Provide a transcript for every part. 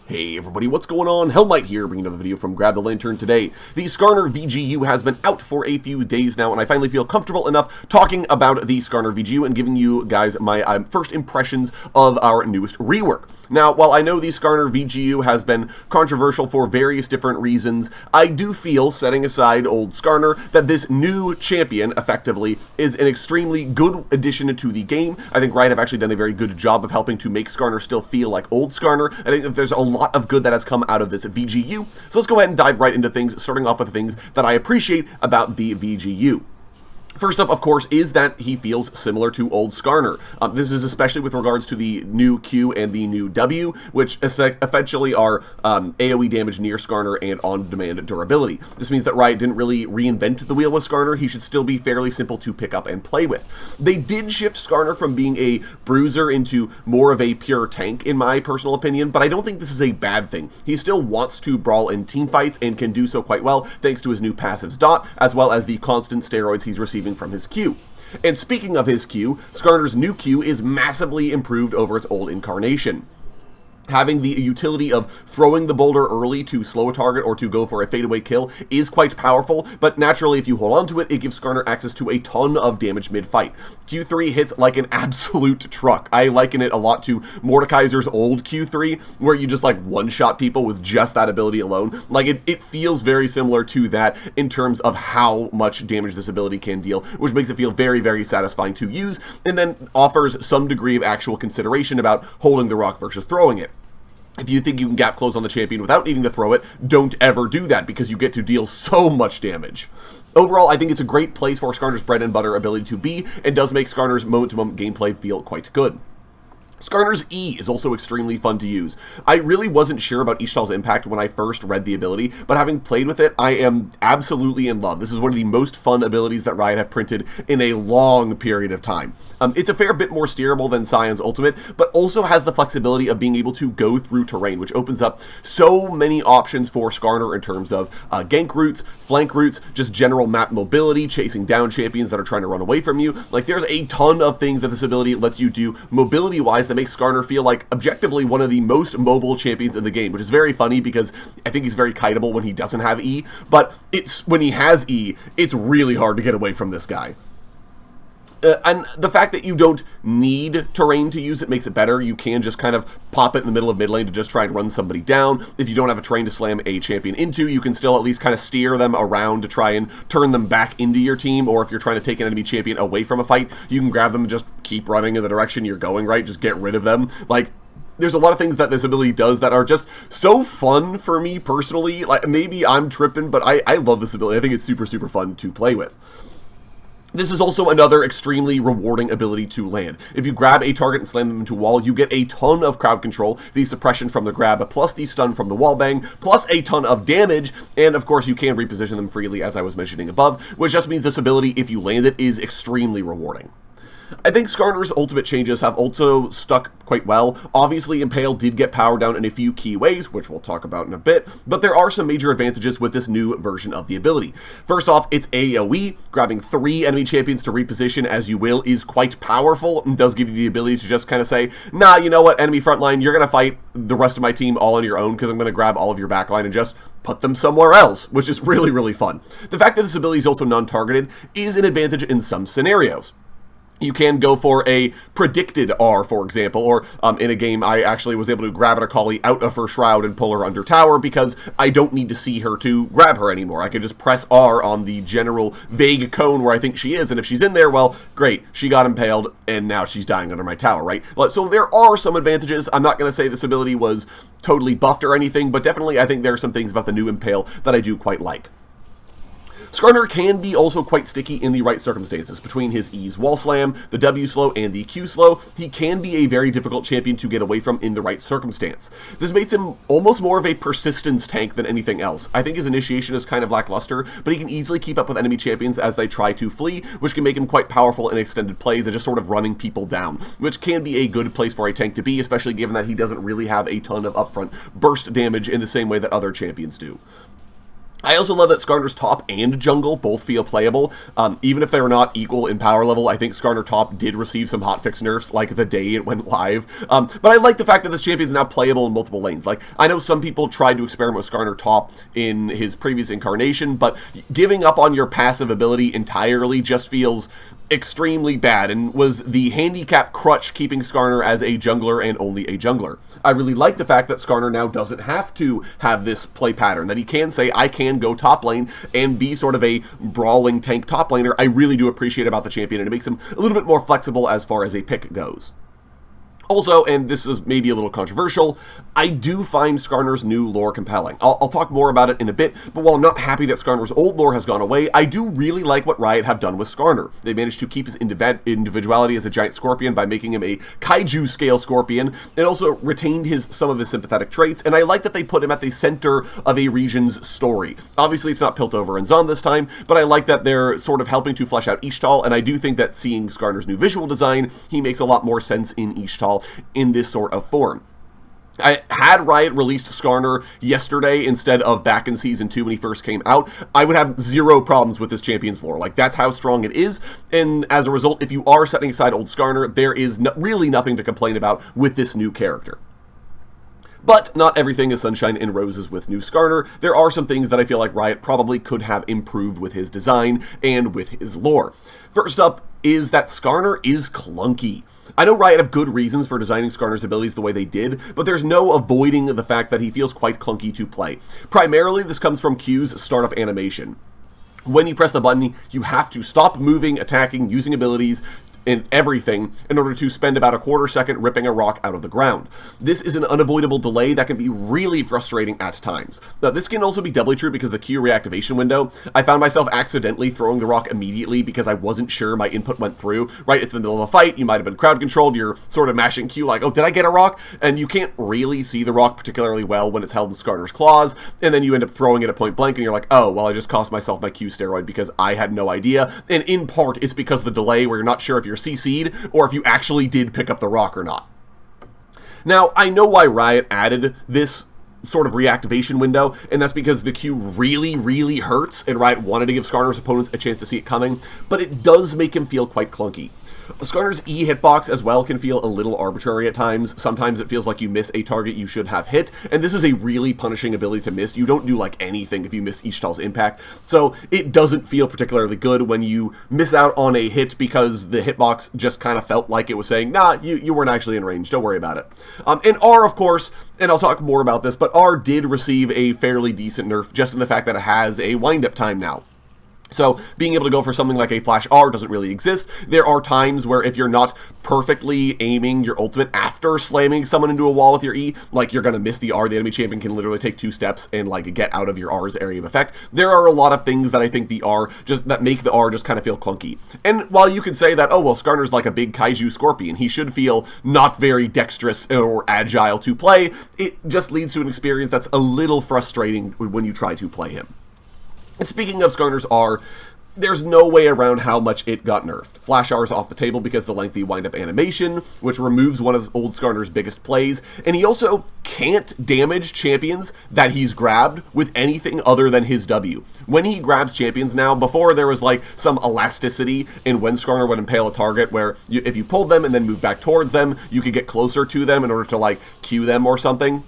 Hey everybody, what's going on? Hellmite here, bringing another video from Grab the Lantern today. The Skarner VGU has been out for a few days now, and I finally feel comfortable enough talking about the Skarner VGU and giving you guys my first impressions of our newest rework. Now, while I know the Skarner VGU has been controversial for various different reasons, I do feel, setting aside old Skarner, that this new champion, effectively, is an extremely good addition to the game. I think Riot have actually done a very good job of helping to make Skarner still feel like old Skarner. I think that there's a lot of good that has come out of this VGU. So let's go ahead and dive right into things, starting off with the things that I appreciate about the VGU. First up, of course, is that he feels similar to old Skarner. This is especially with regards to the new Q and the new W, which essentially are AoE damage near Skarner and on-demand durability. This means that Riot didn't really reinvent the wheel with Skarner. He should still be fairly simple to pick up and play with. They did shift Skarner from being a bruiser into more of a pure tank, in my personal opinion, but I don't think this is a bad thing. He still wants to brawl in teamfights and can do so quite well thanks to his new passives dot, as well as the constant steroids he's receiving from his Q. And speaking of his Q, Skarner's new Q is massively improved over its old incarnation. Having the utility of throwing the boulder early to slow a target or to go for a fadeaway kill is quite powerful, but naturally if you hold on to it, it gives Skarner access to a ton of damage mid-fight. Q3 hits like an absolute truck. I liken it a lot to Mordekaiser's old Q3, where you just like one-shot people with just that ability alone. Like it feels very similar to that in terms of how much damage this ability can deal, which makes it feel very, very satisfying to use, and then offers some degree of actual consideration about holding the rock versus throwing it. If you think you can gap close on the champion without needing to throw it, don't ever do that because you get to deal so much damage. Overall, I think it's a great place for Skarner's bread and butter ability to be, and does make Skarner's moment-to-moment gameplay feel quite good. Skarner's E is also extremely fun to use. I really wasn't sure about Ishtal's impact when I first read the ability, but having played with it, I am absolutely in love. This is one of the most fun abilities that Riot have printed in a long period of time. It's a fair bit more steerable than Sion's ultimate, but also has the flexibility of being able to go through terrain, which opens up so many options for Skarner in terms of gank routes, flank routes, just general map mobility, chasing down champions that are trying to run away from you. Like, there's a ton of things that this ability lets you do mobility-wise that makes Skarner feel like objectively one of the most mobile champions in the game, which is very funny because I think he's very kiteable when he doesn't have E, but when he has E, it's really hard to get away from this guy. And the fact that you don't need terrain to use it makes it better. You can just kind of pop it in the middle of mid lane to just try and run somebody down. If you don't have a terrain to slam a champion into, you can still at least kind of steer them around to try and turn them back into your team. Or if you're trying to take an enemy champion away from a fight, you can grab them and just keep running in the direction you're going, right? Just get rid of them. Like, there's a lot of things that this ability does that are just so fun for me personally. Like, maybe I'm tripping, but I love this ability. I think it's super, super fun to play with. This is also another extremely rewarding ability to land. If you grab a target and slam them into a wall, you get a ton of crowd control, the suppression from the grab, plus the stun from the wall bang, plus a ton of damage, and of course you can reposition them freely as I was mentioning above, which just means this ability, if you land it, is extremely rewarding. I think Skarner's ultimate changes have also stuck quite well. Obviously, Impale did get powered down in a few key ways, which we'll talk about in a bit, but there are some major advantages with this new version of the ability. First off, it's AoE. Grabbing 3 enemy champions to reposition as you will is quite powerful, and does give you the ability to just kind of say, nah, you know what, enemy frontline, you're going to fight the rest of my team all on your own because I'm going to grab all of your backline and just put them somewhere else, which is really, really fun. The fact that this ability is also non-targeted is an advantage in some scenarios. You can go for a predicted R, for example, or in a game I actually was able to grab an Akali out of her shroud and pull her under tower because I don't need to see her to grab her anymore. I can just press R on the general vague cone where I think she is, and if she's in there, well, great, she got impaled, and now she's dying under my tower, right? So there are some advantages. I'm not going to say this ability was totally buffed or anything, but definitely I think there are some things about the new Impale that I do quite like. Skarner can be also quite sticky in the right circumstances. Between his E's wall slam, the W slow, and the Q slow, he can be a very difficult champion to get away from in the right circumstance. This makes him almost more of a persistence tank than anything else. I think his initiation is kind of lackluster, but he can easily keep up with enemy champions as they try to flee, which can make him quite powerful in extended plays and just sort of running people down, which can be a good place for a tank to be, especially given that he doesn't really have a ton of upfront burst damage in the same way that other champions do. I also love that Skarner's top and jungle both feel playable. Even if they were not equal in power level, I think Skarner top did receive some hotfix nerfs, like the day it went live. But I like the fact that this champion is now playable in multiple lanes. Like, I know some people tried to experiment with Skarner top in his previous incarnation, but giving up on your passive ability entirely just feels extremely bad, and was the handicap crutch keeping Skarner as a jungler and only a jungler. I really like the fact that Skarner now doesn't have to have this play pattern, that he can say, I can go top lane and be sort of a brawling tank top laner. I really do appreciate about the champion, and it makes him a little bit more flexible as far as a pick goes. Also, and this is maybe a little controversial, I do find Skarner's new lore compelling. I'll talk more about it in a bit, but while I'm not happy that Skarner's old lore has gone away, I do really like what Riot have done with Skarner. They managed to keep his individuality as a giant scorpion by making him a kaiju-scale scorpion, and also retained some of his sympathetic traits, and I like that they put him at the center of a region's story. Obviously, it's not Piltover and Zon this time, but I like that they're sort of helping to flesh out Ishtal, and I do think that seeing Skarner's new visual design, he makes a lot more sense in Ishtal in this sort of form. I had Riot released Skarner yesterday instead of back in Season 2 when he first came out, I would have zero problems with this champion's lore. Like, that's how strong it is, and as a result, if you are setting aside old Skarner, there is really nothing to complain about with this new character. But not everything is sunshine and roses with new Skarner. There are some things that I feel like Riot probably could have improved with his design and with his lore. First up is that Skarner is clunky. I know Riot have good reasons for designing Skarner's abilities the way they did, but there's no avoiding the fact that he feels quite clunky to play. Primarily, this comes from Q's startup animation. When you press the button, you have to stop moving, attacking, using abilities, and everything in order to spend about a quarter second ripping a rock out of the ground. This is an unavoidable delay that can be really frustrating at times. Now, this can also be doubly true because the Q reactivation window, I found myself accidentally throwing the rock immediately because I wasn't sure my input went through. Right, it's the middle of a fight, you might have been crowd controlled, you're sort of mashing Q like, oh, did I get a rock? And you can't really see the rock particularly well when it's held in Skarner's claws, and then you end up throwing it at point blank and you're like, oh, well, I just cost myself my Q steroid because I had no idea. And in part, it's because of the delay where you're not sure if you're CC'd or if you actually did pick up the rock or not. Now, I know why Riot added this sort of reactivation window, and that's because the Q really, really hurts, and Riot wanted to give Skarner's opponents a chance to see it coming, but it does make him feel quite clunky. Skarner's E hitbox as well can feel a little arbitrary at times. Sometimes it feels like you miss a target you should have hit, and this is a really punishing ability to miss. You don't do like anything if you miss Ishtal's impact, so it doesn't feel particularly good when you miss out on a hit because the hitbox just kind of felt like it was saying, nah, you weren't actually in range, don't worry about it. And R, of course, and I'll talk more about this, but R did receive a fairly decent nerf just in the fact that it has a wind-up time now. So being able to go for something like a flash R doesn't really exist. There are times where if you're not perfectly aiming your ultimate after slamming someone into a wall with your E, like, you're going to miss the R. The enemy champion can literally take 2 steps and like get out of your R's area of effect. There are a lot of things that I think that make the R just kind of feel clunky. And while you could say that, oh, well, Skarner's like a big kaiju scorpion, he should feel not very dexterous or agile to play, it just leads to an experience that's a little frustrating when you try to play him. And speaking of Skarner's R, there's no way around how much it got nerfed. Flash R is off the table because of the lengthy wind-up animation, which removes one of old Skarner's biggest plays, and he also can't damage champions that he's grabbed with anything other than his W. When he grabs champions now, before there was like some elasticity in when Skarner would impale a target where if you pulled them and then moved back towards them, you could get closer to them in order to like Q them or something.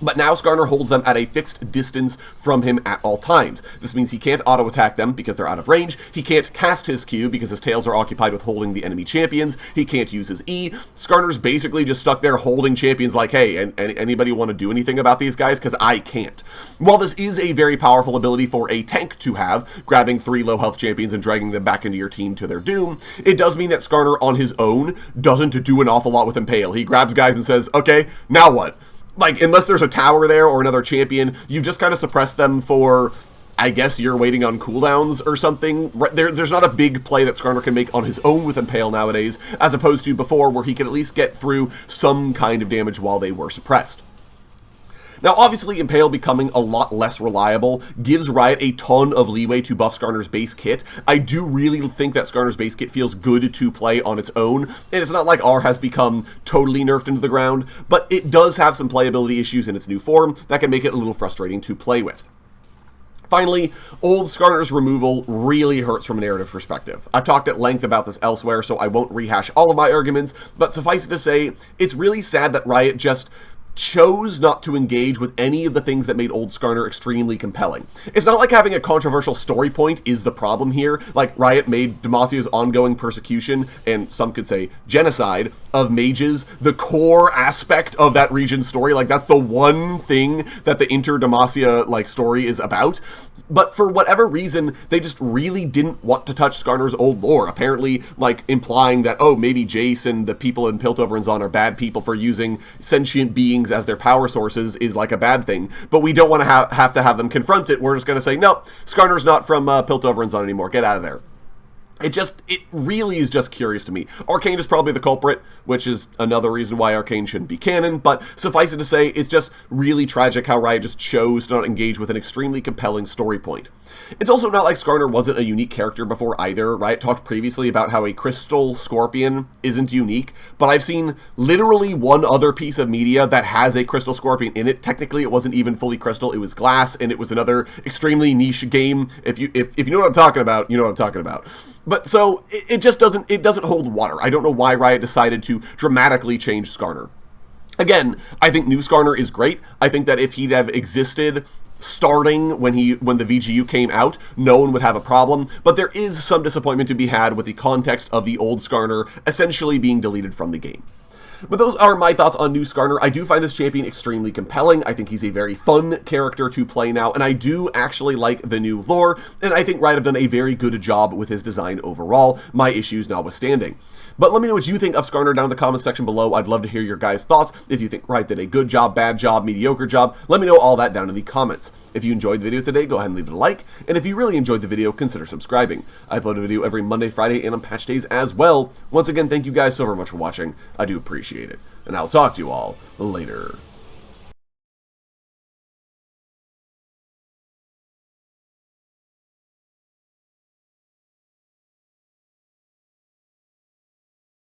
But now Skarner holds them at a fixed distance from him at all times. This means he can't auto-attack them because they're out of range. He can't cast his Q because his tails are occupied with holding the enemy champions. He can't use his E. Skarner's basically just stuck there holding champions like, hey, anybody want to do anything about these guys? Because I can't. While this is a very powerful ability for a tank to have, grabbing 3 low-health champions and dragging them back into your team to their doom, it does mean that Skarner on his own doesn't do an awful lot with Impale. He grabs guys and says, okay, now what? Like, unless there's a tower there or another champion, you just kind of suppress them for, I guess you're waiting on cooldowns or something. There's not a big play that Skarner can make on his own with Impale nowadays, as opposed to before where he could at least get through some kind of damage while they were suppressed. Now, obviously, Impale becoming a lot less reliable gives Riot a ton of leeway to buff Skarner's base kit. I do really think that Skarner's base kit feels good to play on its own, and it's not like R has become totally nerfed into the ground, but it does have some playability issues in its new form that can make it a little frustrating to play with. Finally, old Skarner's removal really hurts from a narrative perspective. I've talked at length about this elsewhere, so I won't rehash all of my arguments, but suffice it to say, it's really sad that Riot just chose not to engage with any of the things that made old Skarner extremely compelling. It's not like having a controversial story point is the problem here. Like, Riot made Demasia's ongoing persecution, and some could say genocide, of mages the core aspect of that region's story. Like, that's the one thing that the inter-Demacia, like, story is about. But for whatever reason, they just really didn't want to touch Skarner's old lore, apparently, like, implying that, oh, maybe Jace and the people in Piltover and Zon are bad people for using sentient beings as their power sources is like a bad thing, but we don't want to have to have them confront it. We're just going to say, no, Skarner's not from Piltover and Zon anymore. Get out of there. It really is just curious to me. Arcane is probably the culprit, which is another reason why Arcane shouldn't be canon, but suffice it to say, it's just really tragic how Riot just chose to not engage with an extremely compelling story point. It's also not like Skarner wasn't a unique character before either. Riot talked previously about how a crystal scorpion isn't unique, but I've seen literally one other piece of media that has a crystal scorpion in it. Technically, it wasn't even fully crystal, it was glass, and it was another extremely niche game. If you know what I'm talking about, you know what I'm talking about. But so, it just doesn't hold water. I don't know why Riot decided to dramatically change Skarner. Again, I think new Skarner is great. I think that if he'd have existed starting when the VGU came out, no one would have a problem, but there is some disappointment to be had with the context of the old Skarner essentially being deleted from the game. But those are my thoughts on new Skarner. I do find this champion extremely compelling. I think he's a very fun character to play now, and I do actually like the new lore, and I think Riot have done a very good job with his design overall, my issues notwithstanding. But let me know what you think of Skarner down in the comments section below. I'd love to hear your guys' thoughts. If you think Riot did a good job, bad job, mediocre job, let me know all that down in the comments. If you enjoyed the video today, go ahead and leave it a like, and if you really enjoyed the video, consider subscribing. I upload a video every Monday, Friday, and on patch days as well. Once again, thank you guys so very much for watching. I do appreciate it, and I'll talk to you all later.